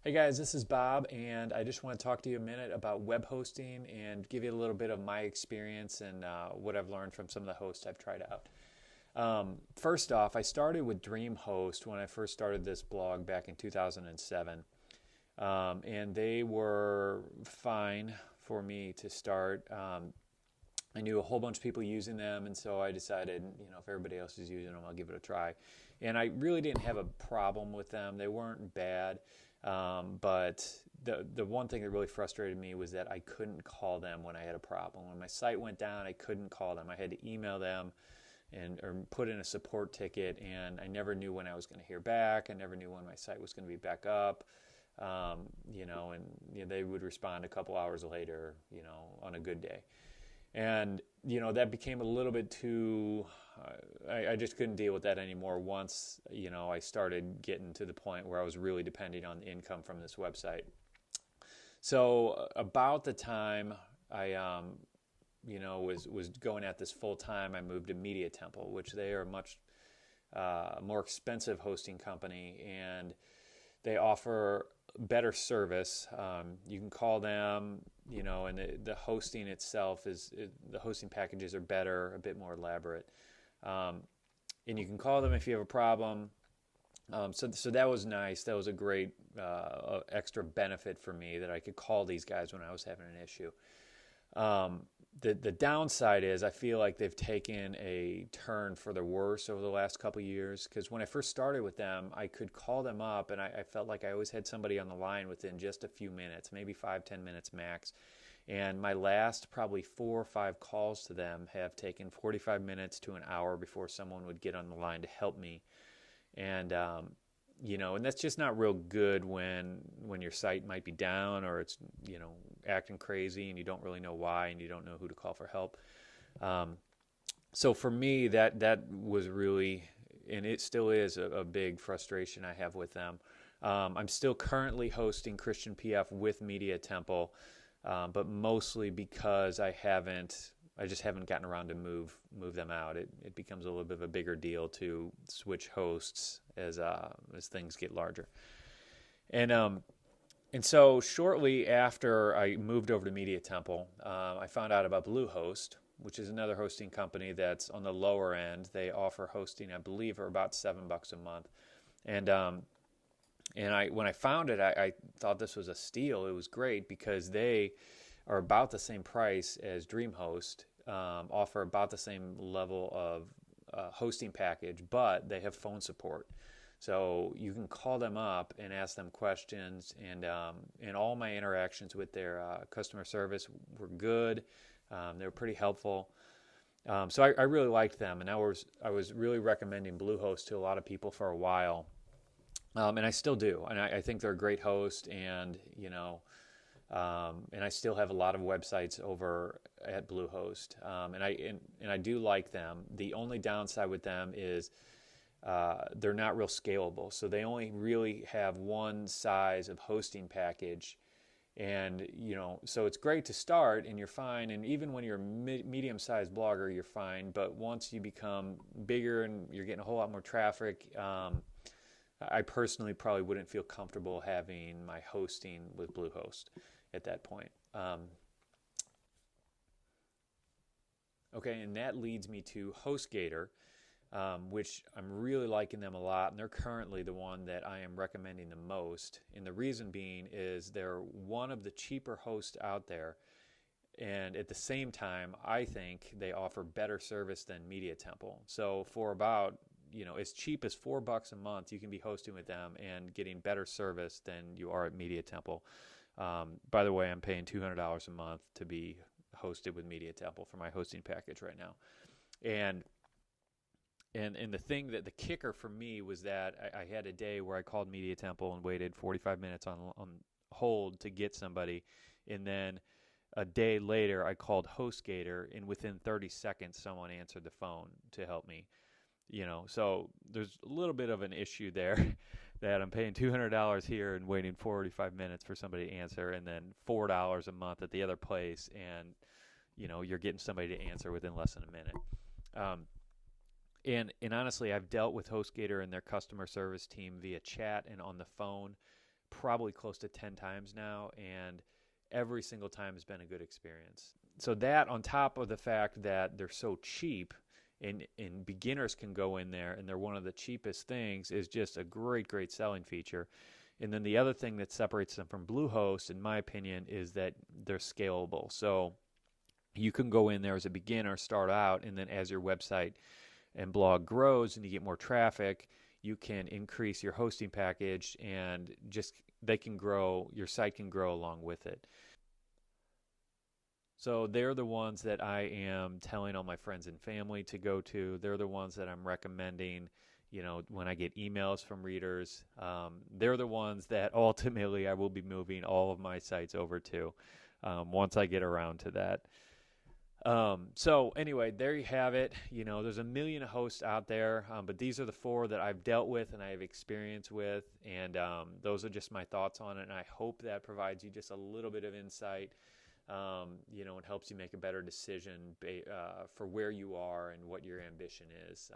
Hey guys, this is Bob, and I just want to talk to you a minute about web hosting and give you a little bit of my experience and what I've learned from some of the hosts I've tried out. First off, I started with Dreamhost when I first started this blog back in 2007, and they were fine for me to start. I knew a whole bunch of people using them, and so I decided, if everybody else is using them, I'll give it a try. And I really didn't have a problem with them. They weren't bad, but the one thing that really frustrated me was that I couldn't call them when I had a problem. When my site went down, I couldn't call them. I had to email them or put in a support ticket, and I never knew when I was going to hear back. I never knew when my site was going to be back up. They would respond a couple hours later, on a good day. And, that became a little bit too, I just couldn't deal with that anymore once, I started getting to the point where I was really depending on the income from this website. So about the time I, was going at this full time, I moved to Media Temple, which they are a much more expensive hosting company, and they offer better service. You can call them, and the hosting itself the hosting packages are better, a bit more elaborate. And you can call them if you have a problem. So that was nice. That was a great extra benefit for me that I could call these guys when I was having an issue. The downside is I feel like they've taken a turn for the worse over the last couple of years, because when I first started with them, I could call them up and I felt like I always had somebody on the line within just a few minutes, maybe 5-10 minutes max. And my last probably 4 or 5 calls to them have taken 45 minutes to an hour before someone would get on the line to help me. And and that's just not real good when your site might be down, or it's acting crazy and you don't really know why and you don't know who to call for help. So for me, that was really, and it still is, a big frustration I have with them. I'm still currently hosting Christian PF with Media Temple, but mostly because I just haven't gotten around to move them out. It becomes a little bit of a bigger deal to switch hosts as things get larger. And so shortly after I moved over to Media Temple, I found out about Bluehost, which is another hosting company that's on the lower end. They offer hosting, I believe, for about $7 a month. And when I found it, I thought this was a steal. It was great because they are about the same price as Dreamhost, offer about the same level of hosting package, but they have phone support. So you can call them up and ask them questions, and all my interactions with their customer service were good. They were pretty helpful. So I really liked them, and I was really recommending Bluehost to a lot of people for a while, and I still do. And I think they're a great host, and and I still have a lot of websites over at Bluehost, and I do like them. The only downside with them is they're not real scalable. So they only really have one size of hosting package. And, so it's great to start and you're fine. And even when you're a medium-sized blogger, you're fine. But once you become bigger and you're getting a whole lot more traffic, I personally probably wouldn't feel comfortable having my hosting with Bluehost at that point. Okay, and that leads me to Hostgator, which I'm really liking them a lot, and they're currently the one that I am recommending the most. And the reason being is they're one of the cheaper hosts out there, and at the same time, I think they offer better service than Media Temple. So for about as cheap as $4 a month, you can be hosting with them and getting better service than you are at Media Temple. By the way, I'm paying $200 a month to be hosted with Media Temple for my hosting package right now, and the thing that the kicker for me was that I had a day where I called Media Temple and waited 45 minutes on hold to get somebody, and then a day later I called Hostgator, and within 30 seconds someone answered the phone to help me. So there's a little bit of an issue there that I'm paying $200 here and waiting 45 minutes for somebody to answer, and then $4 a month at the other place, and you're getting somebody to answer within less than a minute. And honestly, I've dealt with HostGator and their customer service team via chat and on the phone probably close to 10 times now, and every single time has been a good experience. So that, on top of the fact that they're so cheap, and beginners can go in there and they're one of the cheapest things, is just a great selling feature. And then the other thing that separates them from Bluehost, in my opinion, is that they're scalable. So you can go in there as a beginner, start out, and then as your website and blog grows and you get more traffic, you can increase your hosting package, and just they can grow, your site can grow along with it. So they're the ones that I am telling all my friends and family to go to. They're the ones that I'm recommending, when I get emails from readers. They're the ones that ultimately I will be moving all of my sites over to once I get around to that. So anyway, there you have it. There's a million hosts out there, but these are the 4 that I've dealt with and I have experience with, and those are just my thoughts on it, and I hope that provides you just a little bit of insight. And helps you make a better decision for where you are and what your ambition is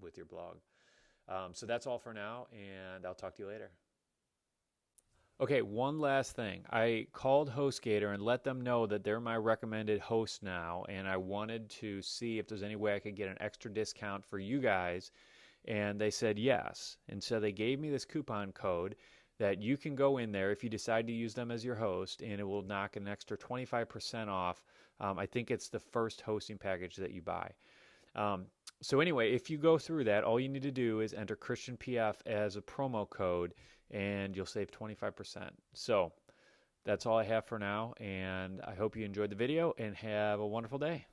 with your blog. So that's all for now, and I'll talk to you later. Okay, one last thing. I called Hostgator and let them know that they're my recommended host now, and I wanted to see if there's any way I could get an extra discount for you guys, and they said yes. And so they gave me this coupon code that you can go in there if you decide to use them as your host, and it will knock an extra 25% off. I think it's the first hosting package that you buy. So anyway, if you go through that, all you need to do is enter ChristianPF as a promo code, and you'll save 25%. So that's all I have for now, and I hope you enjoyed the video and have a wonderful day.